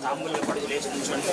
తాంబూలు పడి లేచి నిల్చోండి.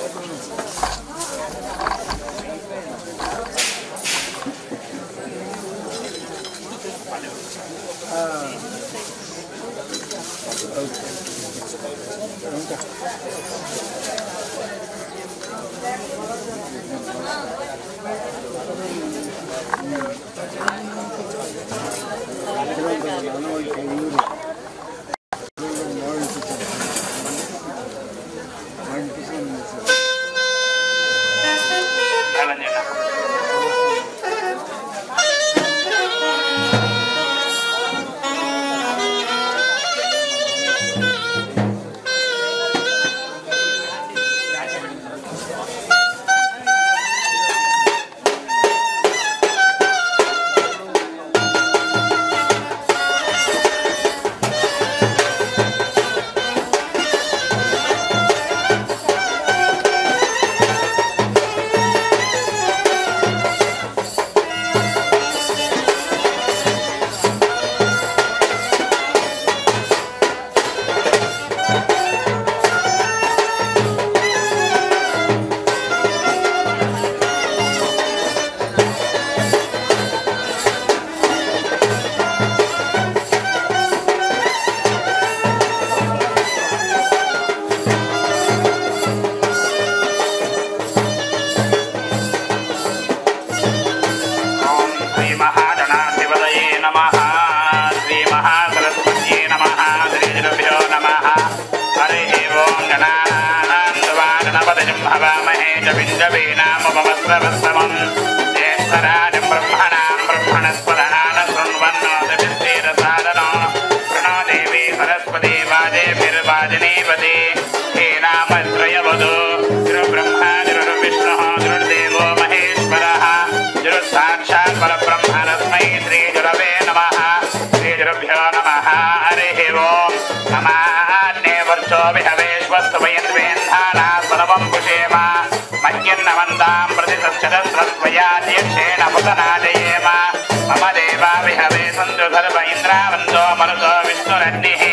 मम देवा विहवे सन्तु सर्व इन्द्रावन्तो मरुतो विष्णुरग्निः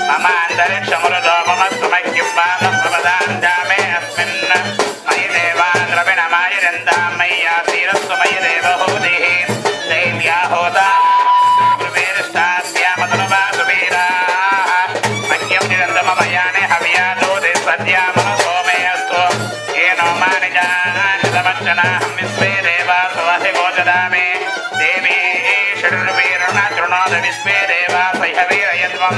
मम अन्तरिक्षमरुतो मम स्तुमह्यं प्रपदाञ्जामे अस्मिन् मयि देवा द्रविणमायिरन्तां मयि आसीरस्तु मयि देवहूतिः दैव्या होता गुरुवेरिष्टास्यामतनुवासुवीराः मह्यं निरन्तममयाने हव्यादोदे सद्या मनसो मे अस्तु येनो मानिजानितमर्चनाहं विश्वे देवासु अधिगोचदामि देवी षडुर्वीरुणातृणोद विश्वे देवासह्यवीरयन्वं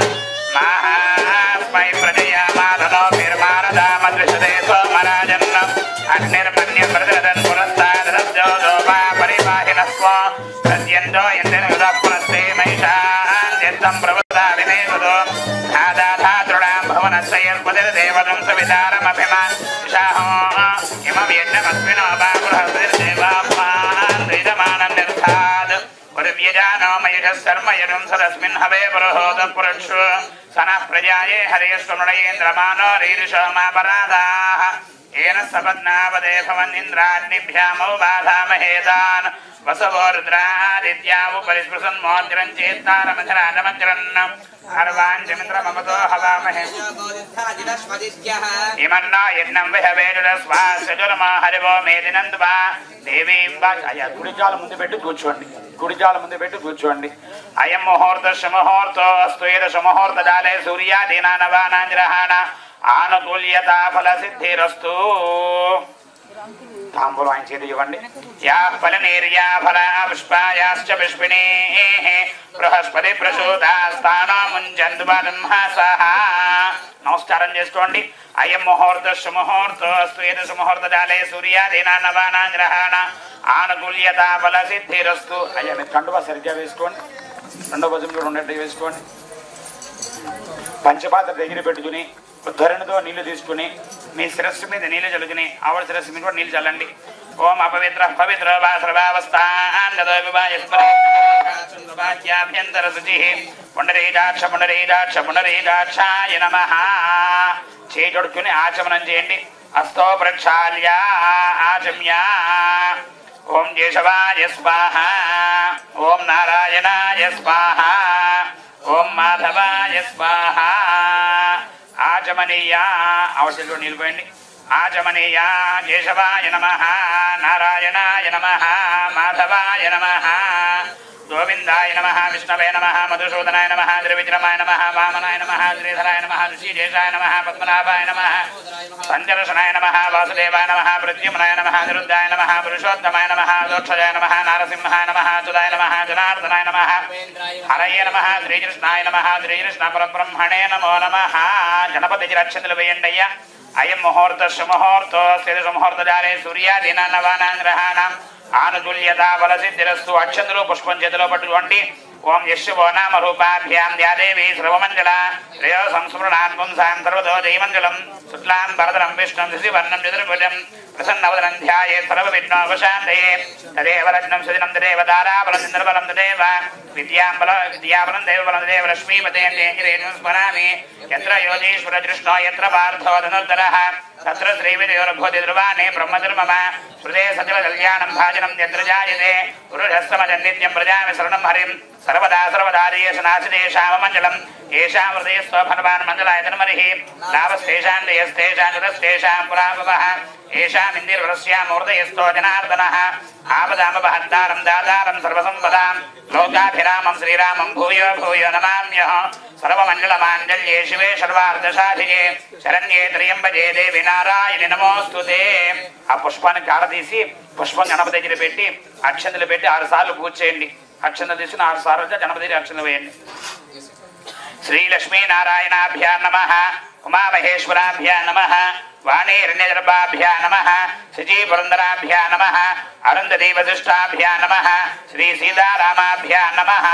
माहास्मै प्रजया माधनोभिर्मारदामदृशते सोमराजन् अग्निर्मन्यप्रददन् पुरस्तादरस्यो दोपा परिवाहिनस्व सद्यन्तो यन्तिर्युधः पुनस्ते महिषान्त्यन्तं प्रवृत्ता विनेदुतो धादाधातृणां भवनस्य यस्पतिर्देवतं सवितारमभिमा शाहो इमं यज्ञमस्मिनो बाबुरहस्तिर्देवाप्मान् द्विजमानं निर्धात् पुरव्यजानो मयुषः शर्मयनुं सदस्मिन् हवे पुरोहोतः पुरुषो सनः प्रजाये हरेष्वमृणयेन्द्रमानो रीरिषोमापराधाः येन सपत्नावदे भवन्निन्द्राग्निभ्यामौ बाधामहेतान् वसवो रुद्रादित्यावुपरिस्पृशन्मोद्रं चेत्तारमधराजमज्रन् अर्वाञ्चमिन्द्रममतो हवामहे इमन्ना यज्ञं विहवेजुरस्वास्यजुर्मा हरिवो मेदिनन्द्वा देवीं अय्या गुडिजाल ముందు పెట్టి కూర్చోండి గుడిజాల ముందు పెట్టి కూర్చోండి అయం ముహూర్త శుభముహూర్తో అస్తు ఏద శుభముహూర్త జాలే సూర్యాదీనా నవానాంజరహాన ఆనుకూల్యతా ఫల సిద్ధిరస్తు తాంబూలం ఆయన చేతి ఇవ్వండి యా ఫలనీర్యా ఫలా పుష్పాయాశ్చ పుష్పిణీః బృహస్పతి ప్రసూతాస్తానాముంజంతు బ్రహ్మసః నమస్కారం చేసుకోండి అయం ముహూర్త శుభముహూర్తో అస్తు ఏద శుభముహూర్త జాలే సూర్యాదీనా నవానాంజరహాన ఆనుకూల్యతా ఫల సిద్ధిరస్తు అయ్యా మీరు కండువా సరిగ్గా వేసుకోండి రెండో భుజం కూడా ఉండేట్టు వేసుకోండి పంచపాత్ర దగ్గర పెట్టుకుని ధరణితో నీళ్లు తీసుకుని మీ శిరస్సు మీద నీళ్లు చల్లుకుని ఆవిడ శిరస్సు మీద కూడా నీళ్లు చల్లండి ఓం అపవిత్ర పవిత్ర వాసర్వావస్థాభ్యంతర శుచి పుండరీకాక్ష పుండరీకాక్ష పుండరీకాక్షాయ నమః చేయి తొడుక్కుని ఆచమనం చేయండి हस्तो प्रक्षाल्य आचम्य ओम केशवाय स्वाहा ओम नारायणाय स्वाहा ओम माधवाय स्वाहा आचमनीय అవసరం నిలబడండి आचमनीय केशवाय नमः नारायणाय नमः माधवाय नमः गोविंदाय नमः विष्णवे नमः मधुसूदनाय नमः त्रिविक्रमाय नमः वामनाय नमः श्रीधराय नमः ऋषिकेशाय नमः पद्मनाभाय नमः संजलशनाय नमः वासुदेवाय नमः प्रद्युम्नाय नमः निरुद्धाय नमः पुरुषोत्तमाय नमः दोक्षजाय नमः नारसिंहाय नमः अच्युताय नमः जनार्दनाय नमः हरये नमः श्रीकृष्णाय नमः श्रीकृष्णपरब्रह्मणे नमो नमः गणपतिకి రక్షణలు వేయండయ్యా అయం ముహూర్త సుముహూర్తో స్థిర సుముహూర్తజాలే సూర్యాదీనా నవానాం గ్రహాణం ఆనుకూల్యతా బలసిద్ధిరస్తు అక్షంతులు పుష్పం చేతిలో పట్టుకోండి ఓం యశువో నామ రూపాభ్యాం దేవీ సర్వమంగళ శ్రేయో సంస్మృణాన్ పుంసాం సర్వతో జయమంగళం శుక్లాం వరదరం విష్ణుం శశివర్ణం చతుర్భుజం ప్రసన్నవదనం ధ్యాయే సర్వవిఘ్నోపశాంతయే తదేవ లగ్నం సుదినం తదేవ తారాబలం చంద్రబలం తదేవ విద్యాబలం దేవబలం తదేవ లక్ష్మీపతేంద్రేంద్రేణుం స్మరామి యత్ర యోగీశ్వర కృష్ణో యత్ర పార్థో ధనుర్ధరః తత్ర శ్రీవిద్యోర్భూతి ధ్రువాణే బ్రహ్మధర్మమ హృదయ సజల కళ్యాణం భాజనం యత్ర జాయతే పురుషస్తమజన్నిత్యం ప్రజామి శరణం హరిం सर्वदा सर्वदारीयशनाशिदेशाम मंगलम येषां हृदयस्थो भगवान् मंगलायतनमरिः लाभस्तेषां जयस्तेषां जलस्तेषां पुराभवः येषां इन्दिर्वरस्यां हृदयस्थो जनार्दनः आपदामपहन्तारं दातारं सर्वसम्पदां लोकाभिरामं श्रीरामं भूयो भूयो नमाम्यः सर्वमङ्गलमाङ्गल्ये शिवे सर्वार्थसाधिके शरण्ये त्र्यम्बके देवी नारायणि नमोऽस्तुते ఆ పుష్పాన్ని కాడదీసి పుష్పం గణపతి దగ్గర పెట్టి అక్షంతలు పెట్టి 6 సార్లు పూజ చేయండి అక్షంతలు తీసుకుని 6 సార్లు గణపతి అక్షంతలు వేయండి శ్రీ లక్ష్మీ నారాయణాభ్యా నమః ఉమామహేశ్వరాభ్యా నమః వాణీరణ్యగర్భాభ్యా నమః శచీపురందరాభ్యా నమః అరుంధతీ వశిష్టాభ్యా నమః శ్రీ సీతారామాభ్యా నమః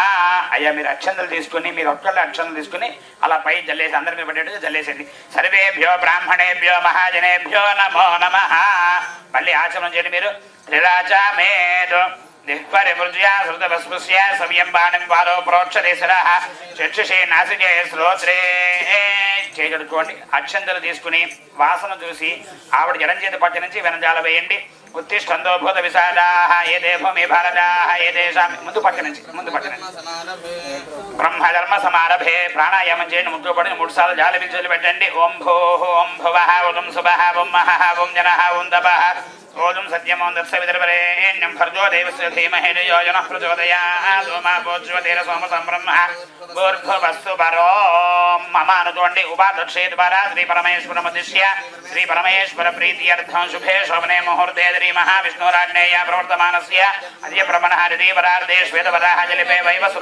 అయ్యా మీరు అక్షంతలు తీసుకుని మీరు ఒక్కళ్ళ అక్షంతలు తీసుకుని అలా పై జల్లేసి అందరి మీద పడేట్టుగా జల్లేసండి సర్వేభ్యో బ్రాహ్మణేభ్యో మహాజనేభ్యో నమో నమః మళ్ళీ ఆచమనం చేయండి మీరు త్రిరాచామేదు దిక్పరిమృజ్యా శృతభస్మస్య సవ్యం బాణం పాదో ప్రోక్షదేశరః చక్షుషే నాసికే శ్రోత్రే చేయగలుగుకోండి అక్షంతలు తీసుకుని వాసన చూసి ఆవిడ జలం చేతి పట్టి నుంచి వెనజాల వేయండి ఉత్తిష్టందో భూత విశాలాః ఏ దేవమే భారతాః ఏ దేశాం ముందు పట్టి నుంచి బ్రహ్మధర్మ సమారభే ప్రాణాయామం చేయండి ముద్దు పడి 3 సార్లు జాలి బిల్చలు పెట్టండి ఓం భూః ఓం భువః ఓం సుభః ఓం మహః ఓం జనః ఓం తపః ఓం సత్యమోం దత్సవితర్వరేణ్యం భర్గో దేవస్య ధీమహి ధియో యనః ప్రచోదయాత్ ఓమా భూజ్యోతిర సోమ సంబ్రహ్మ భూర్భువస్సు పరో మమ అనుకోండి ఉపాదక్షేత్ ద్వారా శ్రీ పరమేశ్వరముద్దిశ్య శ్రీ పరమేశ్వర ప్రీత్యర్థం శుభే శోభనే ముహూర్తే శ్రీ మహావిష్ణురాజ్ఞేయ ప్రవర్తమానస్య అద్య బ్రహ్మణః దివరార్ధే శ్వేతవరాహ జలిపే వైవస్వత